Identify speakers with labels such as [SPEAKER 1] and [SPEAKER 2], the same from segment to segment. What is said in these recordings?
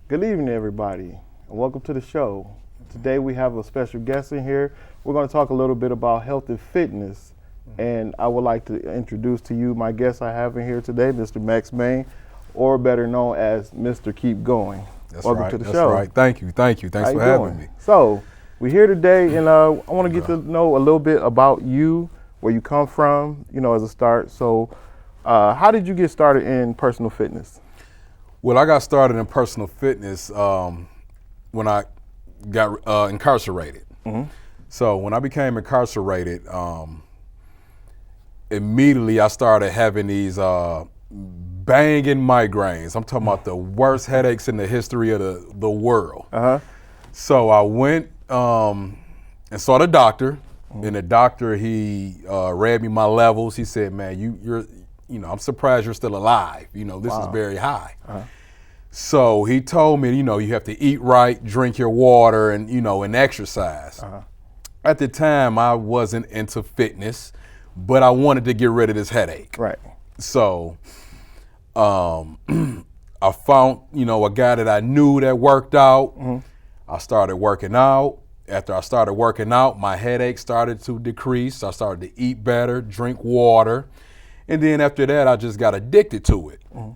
[SPEAKER 1] Good evening, everybody, and welcome to the show. Today we have a special guest in here. We're going to talk a little bit about health and fitness, and I would like to introduce to you my guest I have in here today, Mr. Max Main, or better known as Mr. Keep Going. Welcome to the show.
[SPEAKER 2] That's right. Thank you. Thanks for having me.
[SPEAKER 1] So we're here today, and I want to get to know a little bit about you, where you come from, as a start. So how did you get started in personal fitness?
[SPEAKER 2] Well, I got started in personal fitness when I got incarcerated.
[SPEAKER 1] Mm-hmm.
[SPEAKER 2] So when I became incarcerated, immediately I started having these banging migraines. I'm talking about the worst headaches in the history of the world.
[SPEAKER 1] Uh-huh.
[SPEAKER 2] So I went and saw the doctor, and the doctor, he read me my levels. He said, "Man, you're I'm surprised you're still alive. This is very high."
[SPEAKER 1] Uh-huh.
[SPEAKER 2] So he told me, you have to eat right, drink your water, and and exercise.
[SPEAKER 1] Uh-huh.
[SPEAKER 2] At the time, I wasn't into fitness, but I wanted to get rid of this headache.
[SPEAKER 1] Right.
[SPEAKER 2] So I found, a guy that I knew that worked out.
[SPEAKER 1] Mm-hmm.
[SPEAKER 2] I started working out. After I started working out, my headache started to decrease. I started to eat better, drink water. And then after that, I just got addicted to it.
[SPEAKER 1] Mm-hmm.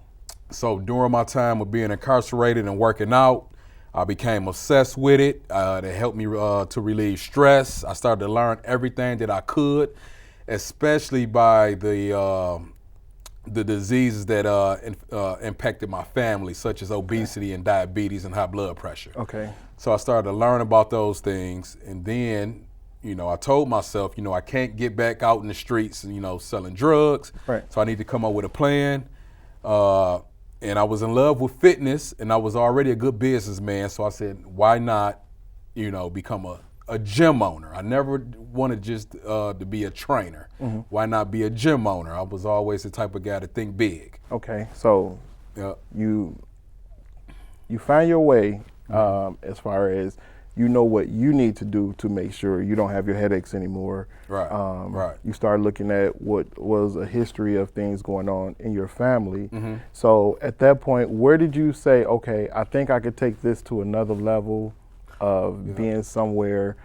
[SPEAKER 2] So during my time of being incarcerated and working out, I became obsessed with it. It helped me to relieve stress. I started to learn everything that I could, especially by the diseases that impacted my family, such as obesity and diabetes and high blood pressure.
[SPEAKER 1] Okay.
[SPEAKER 2] So I started to learn about those things, and then, I told myself, I can't get back out in the streets and, selling drugs.
[SPEAKER 1] Right.
[SPEAKER 2] So I need to come up with a plan. And I was in love with fitness, and I was already a good businessman. So I said, why not, become a gym owner? I never wanted just to be a trainer.
[SPEAKER 1] Mm-hmm.
[SPEAKER 2] Why not be a gym owner? I was always the type of guy to think big.
[SPEAKER 1] Okay. So you find your way as far as what you need to do to make sure you don't have your headaches anymore.
[SPEAKER 2] Right. Right.
[SPEAKER 1] You start looking at what was a history of things going on in your family.
[SPEAKER 2] Mm-hmm.
[SPEAKER 1] So at that point, where did you say, okay, I think I could take this to another level of being somewhere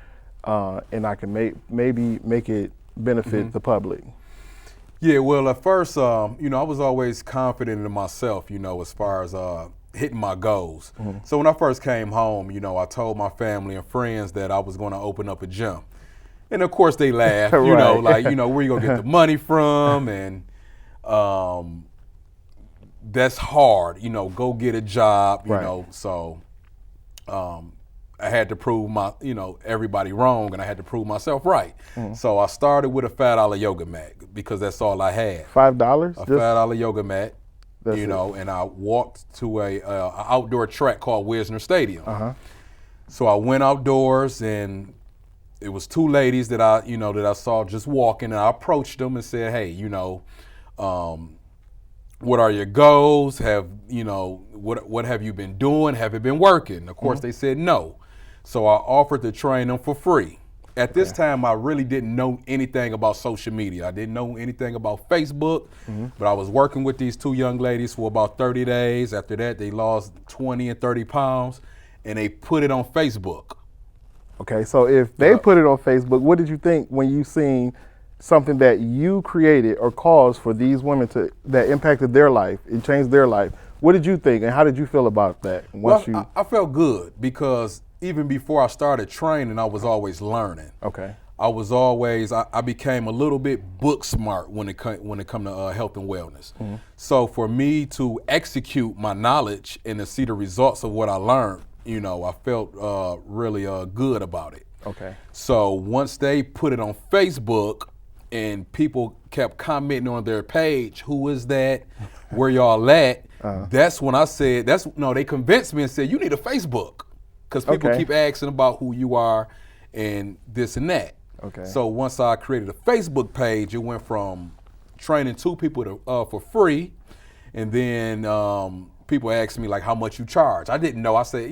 [SPEAKER 1] and I can maybe make it benefit the public?
[SPEAKER 2] Yeah, well, at first, I was always confident in myself, as far as hitting my goals.
[SPEAKER 1] Mm-hmm.
[SPEAKER 2] So when I first came home, I told my family and friends that I was going to open up a gym. And of course they laughed,
[SPEAKER 1] Right.
[SPEAKER 2] Where you going to get the money from? And that's hard, go get a job,
[SPEAKER 1] Right.
[SPEAKER 2] So I had to prove everybody wrong, and I had to prove myself right.
[SPEAKER 1] Mm-hmm.
[SPEAKER 2] So I started with a $5 yoga mat because that's all I had.
[SPEAKER 1] $5?
[SPEAKER 2] A $5 yoga mat.
[SPEAKER 1] That's it.
[SPEAKER 2] And I walked to a outdoor track called Wisner Stadium.
[SPEAKER 1] Uh-huh.
[SPEAKER 2] So I went outdoors, and it was two ladies that I saw just walking, and I approached them and said, "Hey, what are your goals? What have you been doing? Have it been working?" Of course, they said no. So I offered to train them for free. At this time, I really didn't know anything about social media. I didn't know anything about Facebook, but I was working with these two young ladies for about 30 days. After that, they lost 20 and 30 pounds, and they put it on Facebook.
[SPEAKER 1] Okay, so if they put it on Facebook, what did you think when you seen something that you created or caused for these women that impacted their life, it changed their life? What did you think, and how did you feel about that?
[SPEAKER 2] I felt good because even before I started training, I was always learning.
[SPEAKER 1] Okay.
[SPEAKER 2] I became a little bit book smart when it come to health and wellness.
[SPEAKER 1] Mm-hmm.
[SPEAKER 2] So for me to execute my knowledge and to see the results of what I learned, I felt really good about it.
[SPEAKER 1] Okay.
[SPEAKER 2] So once they put it on Facebook and people kept commenting on their page, who is that? Where y'all at? That's when I said, they convinced me and said, you need a Facebook. Because people keep asking about who you are and this and that.
[SPEAKER 1] Okay.
[SPEAKER 2] So once I created a Facebook page, it went from training two people for free, and then people asked me like how much you charge. I didn't know. I said,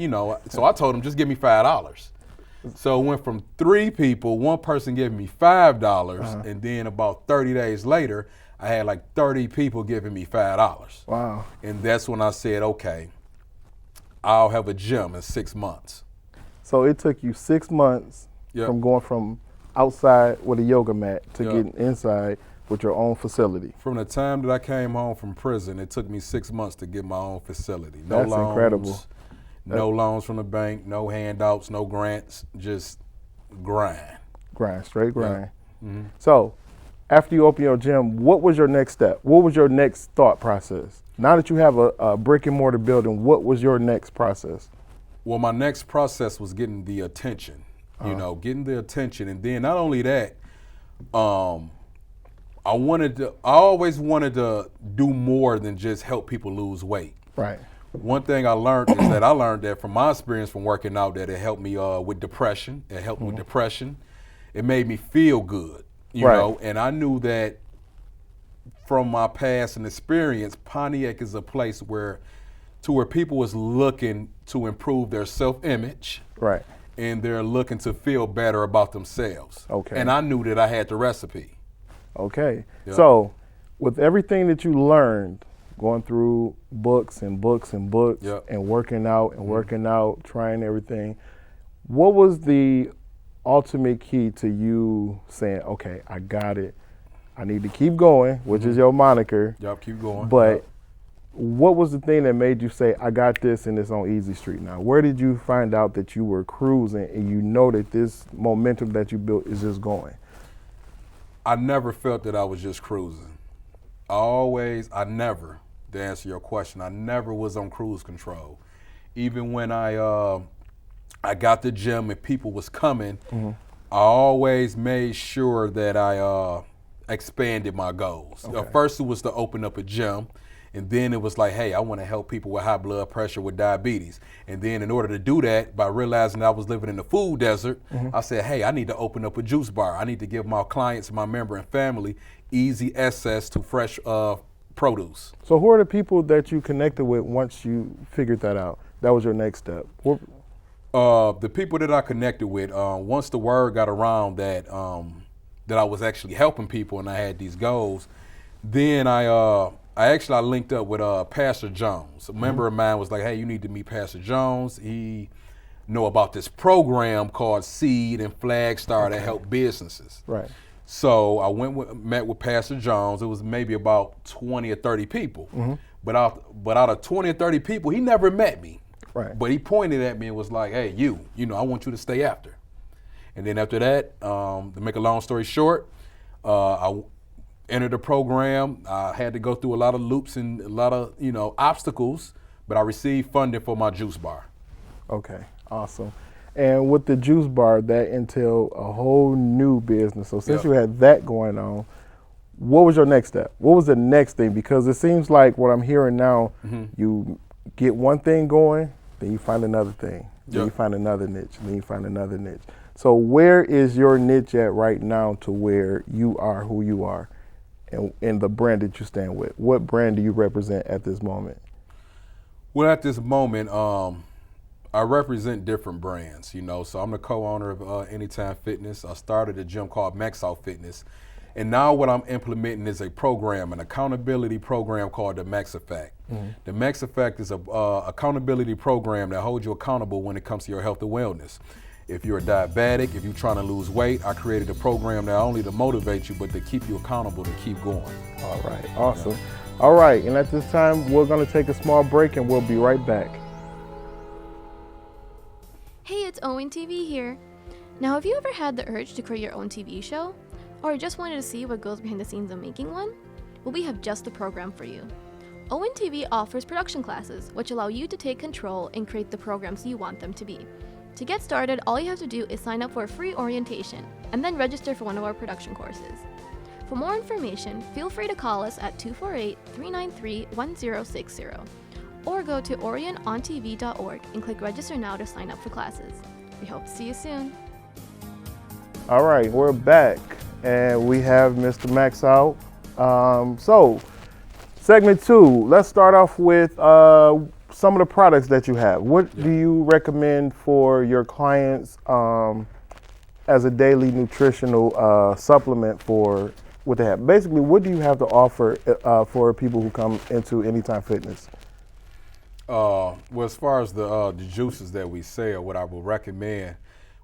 [SPEAKER 2] so I told them just give me $5. So it went from 3 people, one person gave me $5, and then about 30 days later, I had like 30 people giving me $5.
[SPEAKER 1] Wow.
[SPEAKER 2] And that's when I said, okay, I'll have a gym in 6 months.
[SPEAKER 1] So it took you 6 months
[SPEAKER 2] Yep.
[SPEAKER 1] from going from outside with a yoga mat to
[SPEAKER 2] Yep.
[SPEAKER 1] getting inside with your own facility.
[SPEAKER 2] From the time that I came home from prison, it took me 6 months to get my own facility. No
[SPEAKER 1] That's
[SPEAKER 2] loans,
[SPEAKER 1] incredible.
[SPEAKER 2] no loans from the bank, no handouts, no grants, just grind.
[SPEAKER 1] Grind, straight grind.
[SPEAKER 2] Mm-hmm.
[SPEAKER 1] So after you open your gym, what was your next step? What was your next thought process? Now that you have a brick and mortar building, what was your next process?
[SPEAKER 2] Well, my next process was getting the attention, getting the attention. And then not only that, I always wanted to do more than just help people lose weight.
[SPEAKER 1] Right.
[SPEAKER 2] One thing I learned is that I learned that from my experience from working out that it helped me with depression. It helped me with depression. It made me feel good, you
[SPEAKER 1] Right.
[SPEAKER 2] know, and I knew that from my past and experience, Pontiac is a place where people was looking to improve their self-image.
[SPEAKER 1] Right.
[SPEAKER 2] And they're looking to feel better about themselves.
[SPEAKER 1] Okay.
[SPEAKER 2] And I knew that I had the recipe.
[SPEAKER 1] Okay.
[SPEAKER 2] Yep.
[SPEAKER 1] So with everything that you learned, going through books and books and books
[SPEAKER 2] Yep.
[SPEAKER 1] and working out and working out, trying everything, what was the ultimate key to you saying, okay, I got it. I need to keep going, which is your moniker.
[SPEAKER 2] Y'all keep going.
[SPEAKER 1] But
[SPEAKER 2] Yep.
[SPEAKER 1] what was the thing that made you say, I got this and it's on easy street now? Where did you find out that you were cruising and you know that this momentum that you built is just going?
[SPEAKER 2] I never felt that I was just cruising. To answer your question, I never was on cruise control. Even when I got the gym and people was coming, I always made sure that I expanded my goals.
[SPEAKER 1] Okay.
[SPEAKER 2] First it was to open up a gym, and then it was like, hey, I want to help people with high blood pressure, with diabetes. And then in order to do that, by realizing I was living in the food desert, I said, hey, I need to open up a juice bar. I need to give my clients, my member and family easy access to fresh produce.
[SPEAKER 1] So who are the people that you connected with once you figured that out? That was your next step.
[SPEAKER 2] The people that I connected with, once the word got around that I was actually helping people and I had these goals, then I linked up with Pastor Jones. A member of mine was like, hey, you need to meet Pastor Jones. He know about this program called Seed and Flag Star that help businesses.
[SPEAKER 1] Right.
[SPEAKER 2] So I met with Pastor Jones. It was maybe about 20 or 30 people. But out of 20 or 30 people, he never met me.
[SPEAKER 1] Right.
[SPEAKER 2] But he pointed at me and was like, hey, you know, I want you to stay after. And then after that, to make a long story short, I entered the program. I had to go through a lot of loops and a lot of, obstacles, but I received funding for my juice bar.
[SPEAKER 1] Okay, awesome. And with the juice bar, that entailed a whole new business. So since
[SPEAKER 2] Yep.
[SPEAKER 1] you had that going on, what was your next step? What was the next thing? Because it seems like what I'm hearing now, you get one thing going, then you find another thing, then you
[SPEAKER 2] Yep.
[SPEAKER 1] find another niche, then you find another niche. So where is your niche at right now to where you are who you are and the brand that you stand with? What brand do you represent at this moment?
[SPEAKER 2] Well, at this moment, I represent different brands, so I'm the co-owner of Anytime Fitness. I started a gym called Max Out Fitness. And now what I'm implementing is a program, an accountability program called the Max Effect. The Max Effect is a accountability program that holds you accountable when it comes to your health and wellness. If you're a diabetic, if you're trying to lose weight, I created a program not only to motivate you, but to keep you accountable to keep going.
[SPEAKER 1] All right, awesome. Yeah. All right, and at this time, we're gonna take a small break and we'll be right back.
[SPEAKER 3] Hey, it's ONTV here. Now, have you ever had the urge to create your own TV show? Or just wanted to see what goes behind the scenes of making one? Well, we have just the program for you. ONTV offers production classes, which allow you to take control and create the programs you want them to be. To get started, all you have to do is sign up for a free orientation and then register for one of our production courses. For more information, feel free to call us at 248-393-1060 or go to orionontv.org and click register now to sign up for classes. We hope to see you soon.
[SPEAKER 1] All right, we're back and we have Mr. Max out. So segment 2, let's start off with some of the products that you have. What do you recommend for your clients as a daily nutritional supplement for what they have? Basically, what do you have to offer for people who come into Anytime Fitness?
[SPEAKER 2] Well, as far as the juices that we sell, what I would recommend,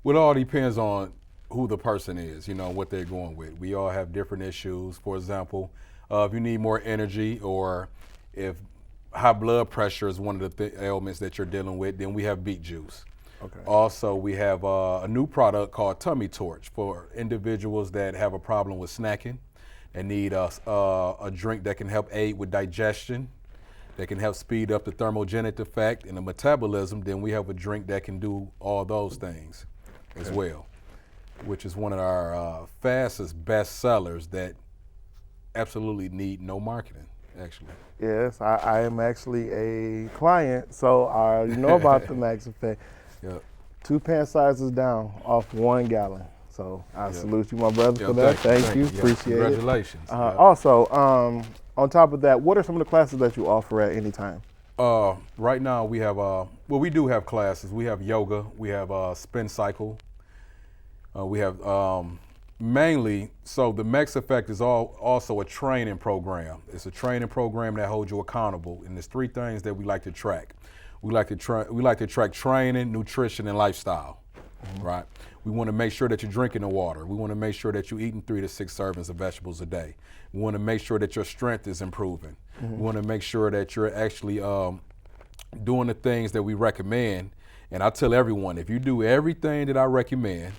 [SPEAKER 2] well, it all depends on who the person is, what they're going with. We all have different issues. For example, if you need more energy or if high blood pressure is one of the ailments that you're dealing with, then we have beet juice.
[SPEAKER 1] Okay.
[SPEAKER 2] Also, we have a new product called Tummy Torch for individuals that have a problem with snacking and need a drink that can help aid with digestion, that can help speed up the thermogenic effect and the metabolism. Then we have a drink that can do all those things as well, which is one of our fastest best sellers that absolutely need no marketing, actually.
[SPEAKER 1] Yes, I am actually a client, so I already know about the Max Effect.
[SPEAKER 2] Yep.
[SPEAKER 1] 2 pant sizes down off 1 gallon. So I salute you, my brother, for
[SPEAKER 2] Yep,
[SPEAKER 1] that.
[SPEAKER 2] thank you.
[SPEAKER 1] Appreciate it.
[SPEAKER 2] Congratulations. Yep.
[SPEAKER 1] Also, on top of that, what are some of the classes that you offer at any time?
[SPEAKER 2] Right now we have, we do have classes. We have yoga, we have spin cycle. We have mainly, so the Max Effect is also a training program. It's a training program that holds you accountable, and there's 3 things that we like to track. We like to track training, nutrition, and lifestyle, right? We want to make sure that you're drinking the water. We want to make sure that you're eating 3 to 6 servings of vegetables a day. We want to make sure that your strength is improving. We want to make sure that you're actually doing the things that we recommend. And I tell everyone, if you do everything that I recommend,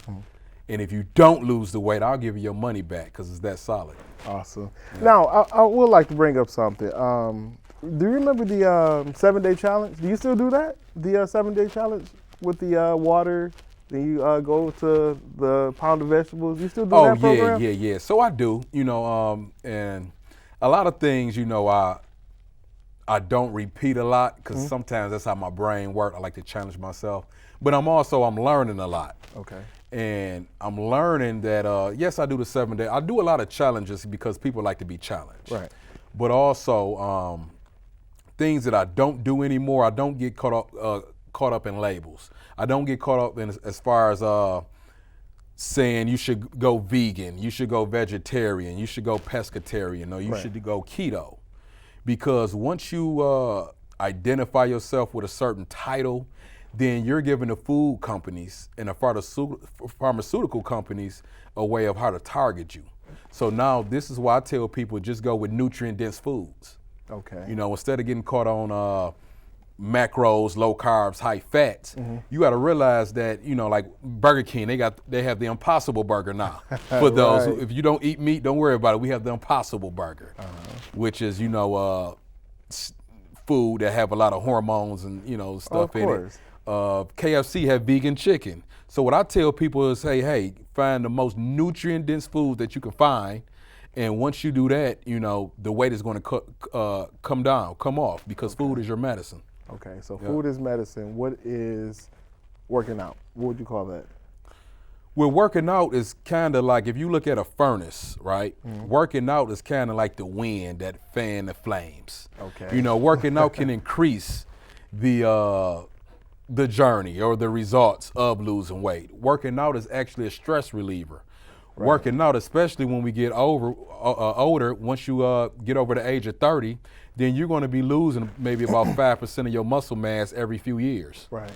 [SPEAKER 2] and if you don't lose the weight, I'll give you your money back because it's that solid.
[SPEAKER 1] Awesome. Yeah. Now, I would like to bring up something. Do you remember the 7-day challenge? Do you still do that? The 7-day challenge with the water? Then you go to the pound of vegetables. You still do that program?
[SPEAKER 2] Yeah. So I do, and a lot of things, I don't repeat a lot because sometimes that's how my brain works. I like to challenge myself, but I'm learning a lot.
[SPEAKER 1] Okay.
[SPEAKER 2] And I'm learning that, yes, I do the 7-day. I do a lot of challenges because people like to be challenged.
[SPEAKER 1] Right.
[SPEAKER 2] But also things that I don't do anymore, I don't get caught up in labels. I don't get caught up in as far as saying you should go vegan, you should go vegetarian, you should go pescatarian, or you should go keto. Because once you identify yourself with a certain title, then you're giving the food companies and the pharmaceutical companies a way of how to target you. So now this is why I tell people just go with nutrient-dense foods.
[SPEAKER 1] Okay.
[SPEAKER 2] Instead of getting caught on macros, low carbs, high fats, you got to realize that, like Burger King, they have the Impossible Burger now. For those who, if you don't eat meat, don't worry about it. We have the Impossible Burger, which is, food that have a lot of hormones and, stuff in it. KFC have vegan chicken. So what I tell people is, hey, find the most nutrient-dense food that you can find. And once you do that, the weight is going to come off, because food is your medicine.
[SPEAKER 1] Okay, so food is medicine. What is working out? What would you call that?
[SPEAKER 2] Well, working out is kind of like, if you look at a furnace, right? Working out is kind of like the wind that fan the flames.
[SPEAKER 1] Okay.
[SPEAKER 2] Working out can increase the journey or the results of losing weight. Working out is actually a stress reliever. Right. Working out, especially when we get older, once you get over the age of 30, then you're going to be losing maybe about 5% of your muscle mass every few years.
[SPEAKER 1] Right.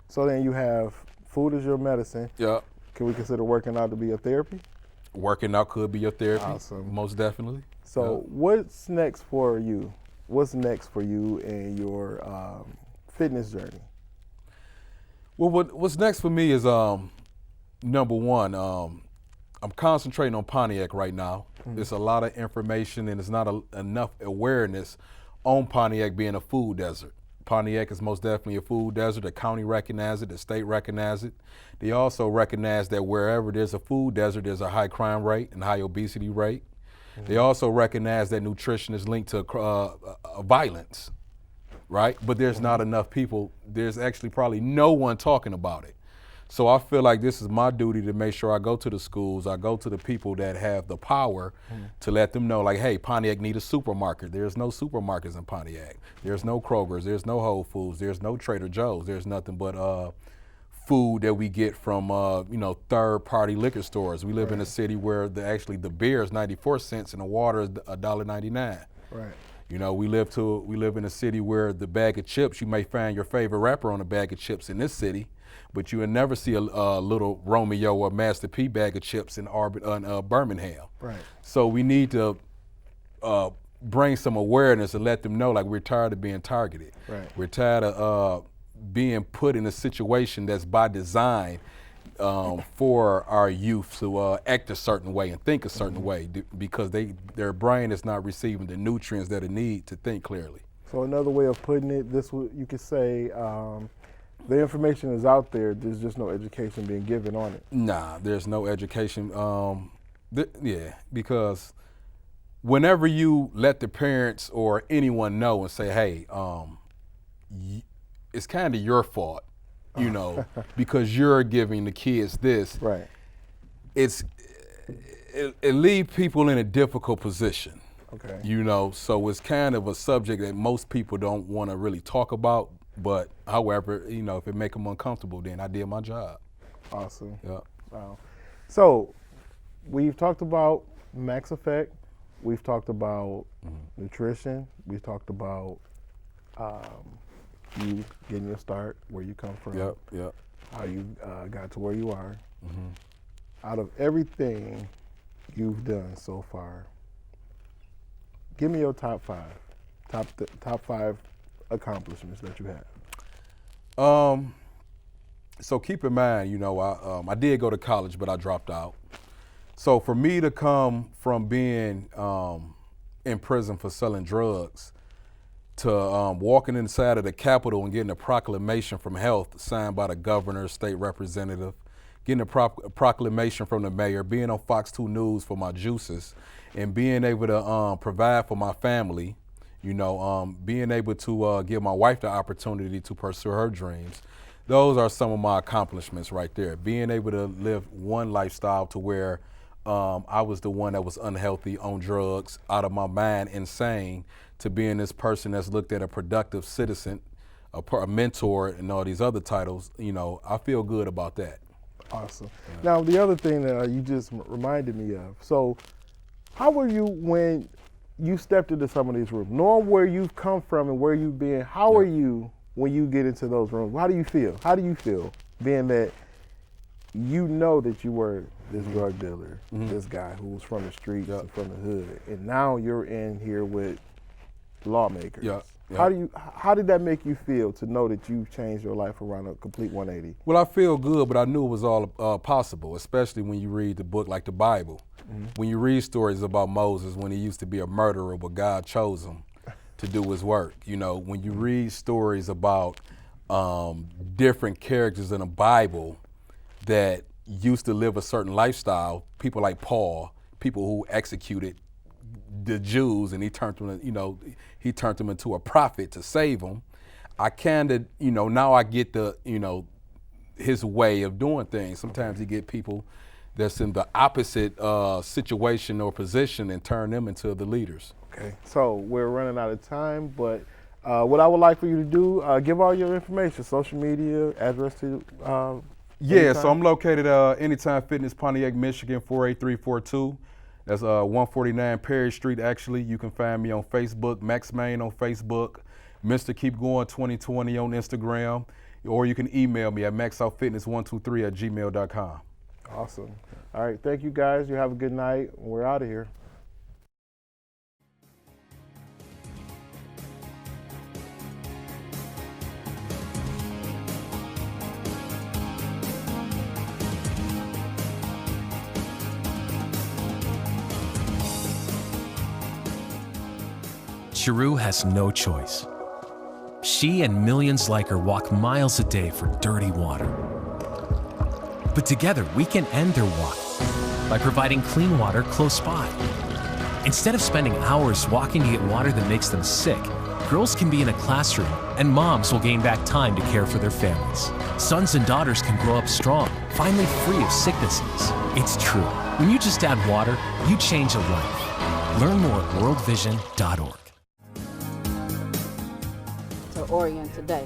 [SPEAKER 1] So then you have food is your medicine.
[SPEAKER 2] Yeah.
[SPEAKER 1] Can we consider working out to be a therapy?
[SPEAKER 2] Working out could be your therapy.
[SPEAKER 1] Awesome.
[SPEAKER 2] Most definitely.
[SPEAKER 1] So what's next for you? What's next for you in your fitness journey?
[SPEAKER 2] Well, what's next for me is number one, I'm concentrating on Pontiac right now. There's a lot of information and there's not enough awareness on Pontiac being a food desert. Pontiac is most definitely a food desert. The county recognizes it, the state recognizes it. They also recognize that wherever there's a food desert, there's a high crime rate and high obesity rate. They also recognize that nutrition is linked to violence, right? But there's not enough people. There's actually probably no one talking about it. So I feel like this is my duty to make sure I go to the schools, I go to the people that have the power to let them know, like, hey, Pontiac need a supermarket. There's no supermarkets in Pontiac. There's no Kroger's, there's no Whole Foods, there's no Trader Joe's. There's nothing but food that we get from, third-party liquor stores. We live in a city where the beer is 94 cents and the water is $1.99.
[SPEAKER 1] Right.
[SPEAKER 2] You know, we live in a city where the bag of chips, you may find your favorite rapper on a bag of chips in this city, but you will never see a little Romeo or Master P bag of chips in Birmingham.
[SPEAKER 1] Right.
[SPEAKER 2] So we need to bring some awareness and let them know, like, we're tired of being targeted.
[SPEAKER 1] Right.
[SPEAKER 2] We're tired of being put in a situation that's by design for our youth to act a certain way and think a certain way because their brain is not receiving the nutrients that it needs to think clearly.
[SPEAKER 1] So another way of putting it, you could say the information is out there, there's just no education being given on it.
[SPEAKER 2] Nah, there's no education. Because whenever you let the parents or anyone know and say, hey, it's kind of your fault, you know, because you're giving the kids this.
[SPEAKER 1] Right.
[SPEAKER 2] It leaves people in a difficult position.
[SPEAKER 1] Okay.
[SPEAKER 2] You know, so it's kind of a subject that most people don't want to really talk about. But however, you know, if it make them uncomfortable, then I did my job.
[SPEAKER 1] Awesome.
[SPEAKER 2] Yeah.
[SPEAKER 1] Wow. So we've talked about Max Effect. We've talked about nutrition. We've talked about you getting your start, where you come from.
[SPEAKER 2] Yep.
[SPEAKER 1] How you got to where you are. Out of everything you've done so far, give me your top five accomplishments that you have.
[SPEAKER 2] So keep in mind, you know, I did go to college, but I dropped out. So for me to come from being in prison for selling drugs to walking inside of the Capitol and getting a proclamation from health signed by the governor, state representative, getting a proclamation from the mayor, being on Fox 2 News for my juices, and being able to provide for my family, you know, being able to give my wife the opportunity to pursue her dreams. Those are some of my accomplishments right there. Being able to live one lifestyle to where I was the one that was unhealthy, on drugs, out of my mind, insane, to being this person that's looked at a productive citizen, a mentor, and all these other titles. You know, I feel good about that.
[SPEAKER 1] Awesome. Yeah. Now, the other thing that you just reminded me of, so how were you when you stepped into some of these rooms? Knowing where you've come from and where you've been, how are you when you get into those rooms? How do you feel? How do you feel being that you know that you were this drug dealer, this guy who was from the streets and from the hood, and now you're in here with lawmakers? How did that make you feel to know that you've changed your life around a complete 180?
[SPEAKER 2] Well, I feel good, but I knew it was all possible, especially when you read the book like the Bible. When you read stories about Moses when he used to be a murderer, but God chose him to do his work. You know, when you read stories about different characters in the Bible that used to live a certain lifestyle, people like Paul, people who executed the Jews, and he turned them into a prophet to save them. I kind of, you know, now I get the, you know, his way of doing things. Sometimes he get people that's in the opposite situation or position and turn them into the leaders.
[SPEAKER 1] Okay, so we're running out of time, but what I would like for you to do, give all your information, social media, address to
[SPEAKER 2] Yeah, so I'm located Anytime Fitness, Pontiac, Michigan, 48342. That's 149 Perry Street, actually. You can find me on Facebook, Max Main on Facebook, Mr. Keep Going 2020 on Instagram, or you can email me at maxoutfitness123@gmail.com.
[SPEAKER 1] Awesome. All right, thank you guys. You have a good night. We're out of here.
[SPEAKER 4] Chiru has no choice. She and millions like her walk miles a day for dirty water. But together, we can end their walk by providing clean water close by. Instead of spending hours walking to get water that makes them sick, girls can be in a classroom and moms will gain back time to care for their families. Sons and daughters can grow up strong, finally free of sicknesses. It's true. When you just add water, you change a life. Learn more at worldvision.org.
[SPEAKER 5] Orion Today.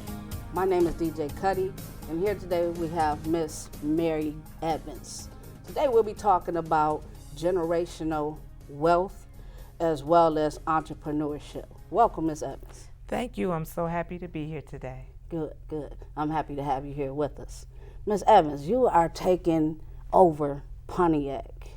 [SPEAKER 5] My name is DJ Cuddy, and here today we have Miss Mary Evans. Today we'll be talking about generational wealth as well as entrepreneurship. Welcome, Miss Evans.
[SPEAKER 6] Thank you. I'm so happy to be here today.
[SPEAKER 5] Good, good. I'm happy to have you here with us. Miss Evans, you are taking over Pontiac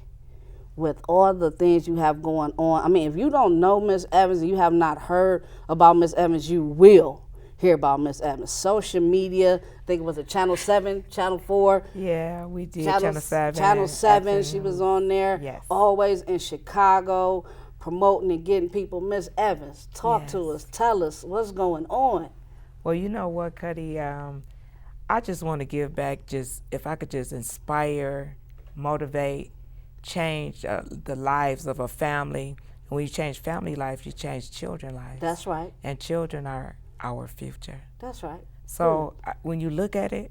[SPEAKER 5] with all the things you have going on. I mean, if you don't know Miss Evans and you have not heard about Miss Evans, you will hear about Miss Evans. Social media, I think it was a Channel 7, Channel 4.
[SPEAKER 6] Yeah, we did Channel 7.
[SPEAKER 5] Channel 7, she
[SPEAKER 6] afternoon.
[SPEAKER 5] was on there.
[SPEAKER 6] Yes.
[SPEAKER 5] Always in Chicago, promoting and getting people. Miss Evans, talk to us. Tell us what's going on.
[SPEAKER 6] Well, you know what, Cuddy? I just want to give back, just if I could just inspire, motivate, change the lives of a family. And when you change family life, you change children's lives.
[SPEAKER 5] That's right.
[SPEAKER 6] And children are our future.
[SPEAKER 5] That's right.
[SPEAKER 6] So when you look at it,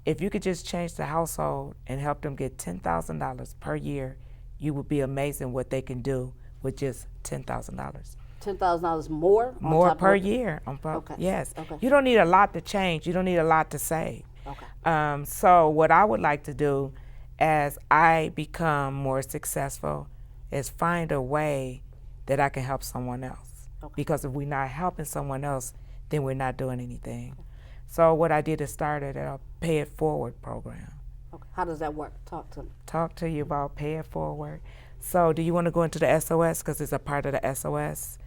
[SPEAKER 6] if you could just change the household and help them get $10,000 per year, you would be amazing what they can do with just $10,000.
[SPEAKER 5] $10,000 more?
[SPEAKER 6] More per year.
[SPEAKER 5] Okay.
[SPEAKER 6] Yes.
[SPEAKER 5] Okay.
[SPEAKER 6] You don't need a lot to change. You don't need a lot to save.
[SPEAKER 5] Okay.
[SPEAKER 6] So what I would like to do as I become more successful is find a way that I can help someone else.
[SPEAKER 5] Okay.
[SPEAKER 6] Because if we're not helping someone else, then we're not doing anything. So what I did is started a Pay It Forward program.
[SPEAKER 5] Okay. How does that work? Talk to me.
[SPEAKER 6] Talk to you about Pay It Forward. So do you want to go into the SOS, because it's a part of the SOS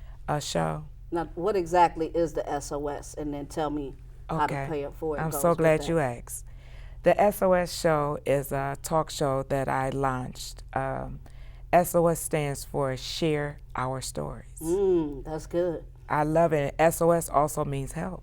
[SPEAKER 6] show?
[SPEAKER 5] Now, what exactly is the SOS? And then tell me how to pay it forward.
[SPEAKER 6] I'm so glad you asked. The SOS show is a talk show that I launched. SOS stands for Share Our Stories.
[SPEAKER 5] That's good.
[SPEAKER 6] I love it. And SOS also means help.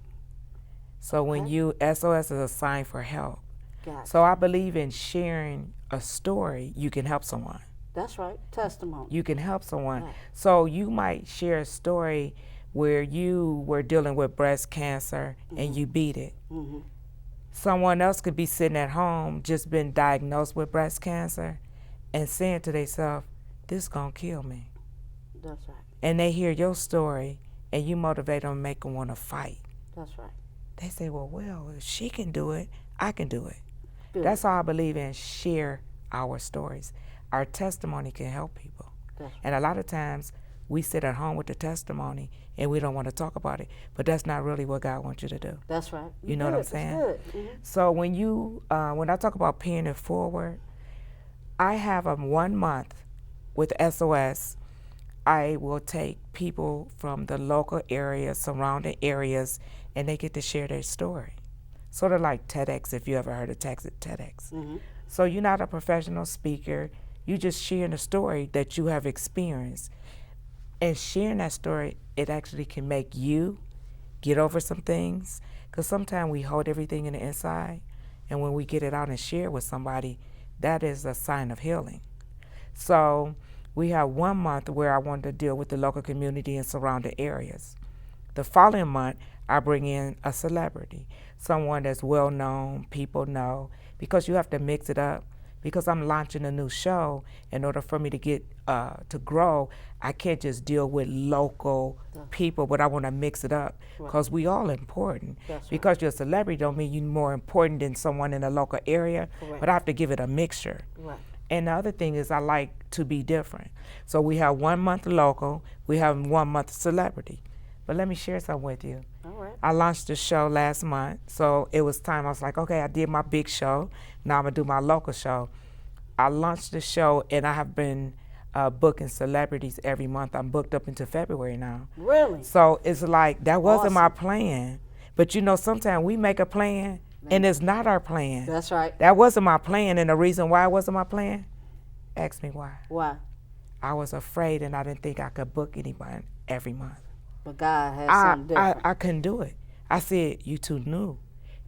[SPEAKER 6] So when SOS is a sign for help.
[SPEAKER 5] Gotcha.
[SPEAKER 6] So I believe in sharing a story, you can help someone.
[SPEAKER 5] That's right. Testimony.
[SPEAKER 6] You can help someone.
[SPEAKER 5] Right.
[SPEAKER 6] So you might share a story where you were dealing with breast cancer and you beat it.
[SPEAKER 5] Mm-hmm.
[SPEAKER 6] Someone else could be sitting at home, just been diagnosed with breast cancer, and saying to themselves, this gonna kill me.
[SPEAKER 5] That's right.
[SPEAKER 6] And they hear your story, and you motivate them and make them want to fight.
[SPEAKER 5] That's right.
[SPEAKER 6] They say, well, if she can do it, I can do it.
[SPEAKER 5] Good.
[SPEAKER 6] That's how I believe in share our stories. Our testimony can help people.
[SPEAKER 5] That's right.
[SPEAKER 6] And a lot of times, we sit at home with the testimony and we don't want to talk about it, but that's not really what God wants you to do.
[SPEAKER 5] That's right.
[SPEAKER 6] You know what I'm saying?
[SPEAKER 5] That's good. Mm-hmm.
[SPEAKER 6] So when I talk about paying it forward, I have a 1 month with SOS. I will take people from the local areas, surrounding areas, and they get to share their story. Sort of like TEDx, if you ever heard of TEDx.
[SPEAKER 5] Mm-hmm.
[SPEAKER 6] So you're not a professional speaker, you just sharing a story that you have experienced. And sharing that story, it actually can make you get over some things. Because sometimes we hold everything in the inside, and when we get it out and share it with somebody, that is a sign of healing. So we have 1 month where I wanted to deal with the local community and surrounding areas. The following month, I bring in a celebrity, someone that's well known, people know, because you have to mix it up. Because I'm launching a new show, in order for me to get to grow, I can't just deal with local people, but I want to mix it up because we all important.
[SPEAKER 5] That's
[SPEAKER 6] because you're a celebrity don't mean you're more important than someone in a local area,
[SPEAKER 5] Correct.
[SPEAKER 6] but I have to give it a mixture.
[SPEAKER 5] Right.
[SPEAKER 6] And the other thing is I like to be different. So we have 1 month local, we have 1 month celebrity. But let me share something with you.
[SPEAKER 5] All right.
[SPEAKER 6] I launched the show last month, so it was time. I was like, okay, I did my big show. Now I'm going to do my local show. I launched the show, and I have been booking celebrities every month. I'm booked up into February now.
[SPEAKER 5] Really?
[SPEAKER 6] So it's like, that wasn't my
[SPEAKER 5] Awesome.
[SPEAKER 6] plan. But you know, sometimes we make a plan, and it's not our plan.
[SPEAKER 5] That's right.
[SPEAKER 6] That wasn't my plan, and the reason why it wasn't my plan, ask me why.
[SPEAKER 5] Why?
[SPEAKER 6] I was afraid, and I didn't think I could book anybody every month.
[SPEAKER 5] But God has something different.
[SPEAKER 6] I couldn't do it. I said, you too new.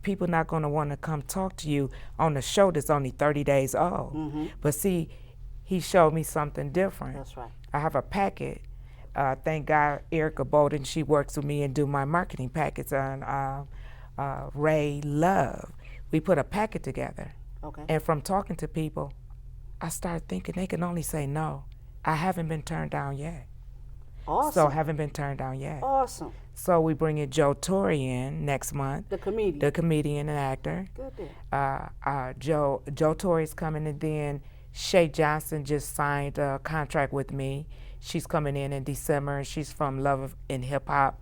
[SPEAKER 6] People not going to want to come talk to you on a show that's only 30 days old.
[SPEAKER 5] Mm-hmm.
[SPEAKER 6] But see, he showed me something different.
[SPEAKER 5] That's right.
[SPEAKER 6] I have a packet. Thank God Erica Bolden, she works with me and do my marketing packets on Ray Love. We put a packet together.
[SPEAKER 5] Okay.
[SPEAKER 6] And from talking to people, I started thinking they can only say no. I haven't been turned down yet.
[SPEAKER 5] Awesome.
[SPEAKER 6] So haven't been turned down yet.
[SPEAKER 5] Awesome.
[SPEAKER 6] So we bring in Joe Torre in next month,
[SPEAKER 5] The comedian.
[SPEAKER 6] the comedian and actor.
[SPEAKER 5] Good deal.
[SPEAKER 6] Joe Torre is coming, and then Shay Johnson just signed a contract with me. She's coming in December, and she's from Love and Hip Hop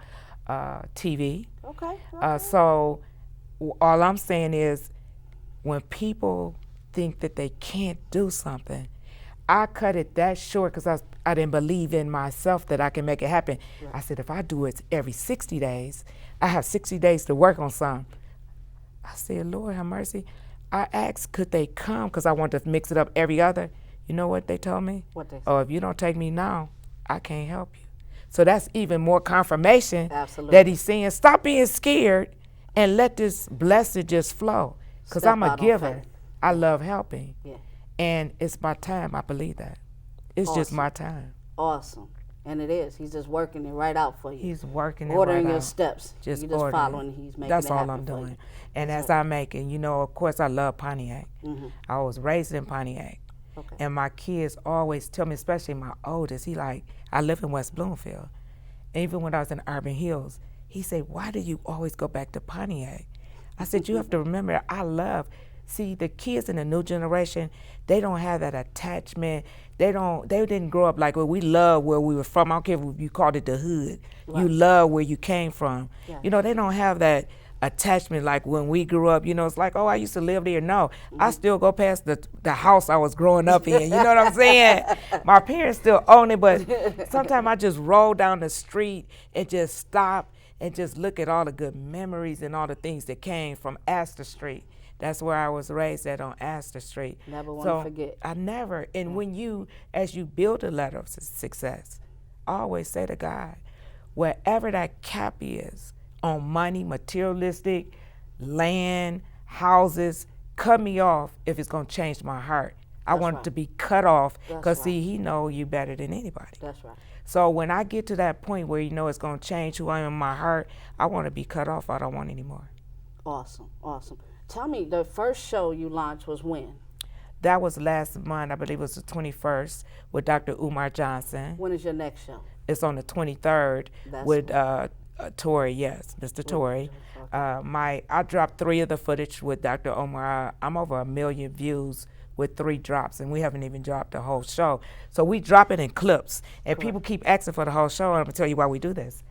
[SPEAKER 6] TV.
[SPEAKER 5] Okay.
[SPEAKER 6] So all I'm saying is, when people think that they can't do something, I cut it that short because I didn't believe in myself that I can make it happen.
[SPEAKER 5] Right.
[SPEAKER 6] I said, if I do it every 60 days, I have 60 days to work on something. I said, Lord have mercy. I asked, could they come? Because I wanted to mix it up every other. You know what they told me?
[SPEAKER 5] What they said?
[SPEAKER 6] Oh, if you don't take me now, I can't help you. So that's even more confirmation
[SPEAKER 5] Absolutely.
[SPEAKER 6] that he's saying, stop being scared and let this blessing just flow. Because
[SPEAKER 5] Step
[SPEAKER 6] I'm a
[SPEAKER 5] out on
[SPEAKER 6] giver.
[SPEAKER 5] faith.
[SPEAKER 6] I love helping.
[SPEAKER 5] Yeah.
[SPEAKER 6] And it's my time. I believe that. It's just
[SPEAKER 5] Awesome.
[SPEAKER 6] my time.
[SPEAKER 5] Awesome. And it is. He's just working it right out for you.
[SPEAKER 6] He's working it
[SPEAKER 5] ordering
[SPEAKER 6] right
[SPEAKER 5] your
[SPEAKER 6] out.
[SPEAKER 5] steps.
[SPEAKER 6] Just
[SPEAKER 5] You're just
[SPEAKER 6] ordering
[SPEAKER 5] following.
[SPEAKER 6] it.
[SPEAKER 5] He's making
[SPEAKER 6] That's
[SPEAKER 5] it
[SPEAKER 6] all
[SPEAKER 5] happen
[SPEAKER 6] I'm
[SPEAKER 5] for
[SPEAKER 6] doing.
[SPEAKER 5] you.
[SPEAKER 6] And
[SPEAKER 5] That's
[SPEAKER 6] as I'm making, of course, I love Pontiac.
[SPEAKER 5] Mm-hmm.
[SPEAKER 6] I was raised in Pontiac.
[SPEAKER 5] Okay.
[SPEAKER 6] And my kids always tell me, especially my oldest, I live in West Bloomfield. And even when I was in Urban Hills, he said, why do you always go back to Pontiac? I said, you have to remember, see, the kids in the new generation, they don't have that attachment. They didn't grow up like, well, we love where we were from. I don't care if you called it the hood.
[SPEAKER 5] Right.
[SPEAKER 6] You love where you came from.
[SPEAKER 5] Yeah.
[SPEAKER 6] They don't have that attachment like when we grew up. It's like, oh, I used to live there. No, I still go past the house I was growing up in. You know what I'm saying? My parents still own it, but sometimes I just roll down the street and just stop and just look at all the good memories and all the things that came from Astor Street. That's where I was raised at, on Astor Street.
[SPEAKER 5] Never want to forget.
[SPEAKER 6] I never. And when as you build a ladder of success, I always say to God, wherever that cap is on money, materialistic, land, houses, cut me off if it's going to change my heart. I want it to be cut off because, see, he know you better than anybody.
[SPEAKER 5] That's right.
[SPEAKER 6] So when I get to that point where it's going to change who I am in my heart, I want to be cut off. I don't want any more.
[SPEAKER 5] Awesome. Awesome. Tell me, the first show you launched was when?
[SPEAKER 6] That was last month. I believe it was the 21st with Dr. Umar Johnson.
[SPEAKER 5] When is your next show?
[SPEAKER 6] It's on the 23rd with Tori, yes, Mr. Tori. I dropped 3 of the footage with Dr. Umar. I'm over 1 million views with 3 drops, and we haven't even dropped the whole show. So we drop it in clips, and people keep asking for the whole show, and I'm gonna tell you why we do this.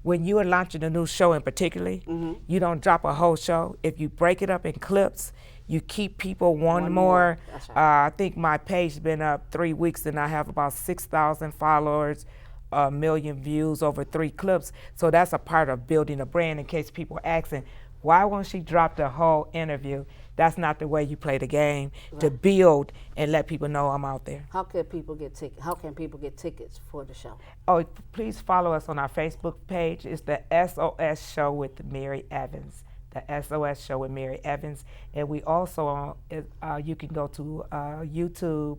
[SPEAKER 6] When you are launching a new show in particularly, you don't drop a whole show. If you break it up in clips, you keep people wanting more.
[SPEAKER 5] That's right.
[SPEAKER 6] I think my page has been up 3 weeks, and I have about 6,000 followers, 1 million views over 3 clips. So that's a part of building a brand. In case people are asking, why won't she drop the whole interview? That's not the way you play the game. Right. To build and let people know I'm out there.
[SPEAKER 5] How can people get tickets? How can people get tickets for the show?
[SPEAKER 6] Oh, please follow us on our Facebook page. It's the SOS Show with Mary Evans. The SOS Show with Mary Evans. And we also, you can go to YouTube,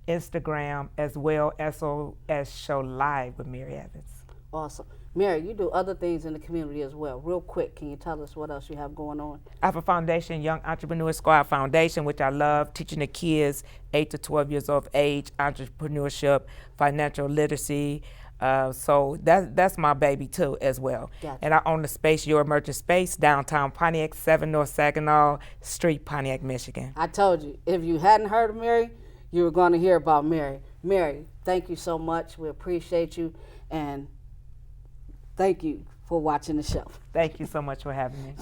[SPEAKER 6] Instagram, as well, SOS Show Live with Mary Evans.
[SPEAKER 5] Awesome. Mary, you do other things in the community as well. Real quick, can you tell us what else you have going on?
[SPEAKER 6] I have a foundation, Young Entrepreneur Squad Foundation, which I love, teaching the kids 8 to 12 years of age, entrepreneurship, financial literacy. So that's my baby too as well.
[SPEAKER 5] Gotcha.
[SPEAKER 6] And I own the space, Your Emergent Space, downtown Pontiac, 7 North Saginaw Street, Pontiac, Michigan.
[SPEAKER 5] I told you, if you hadn't heard of Mary, you were going to hear about Mary. Mary, thank you so much. We appreciate you, and thank you for watching the show.
[SPEAKER 6] Thank you so much for having me.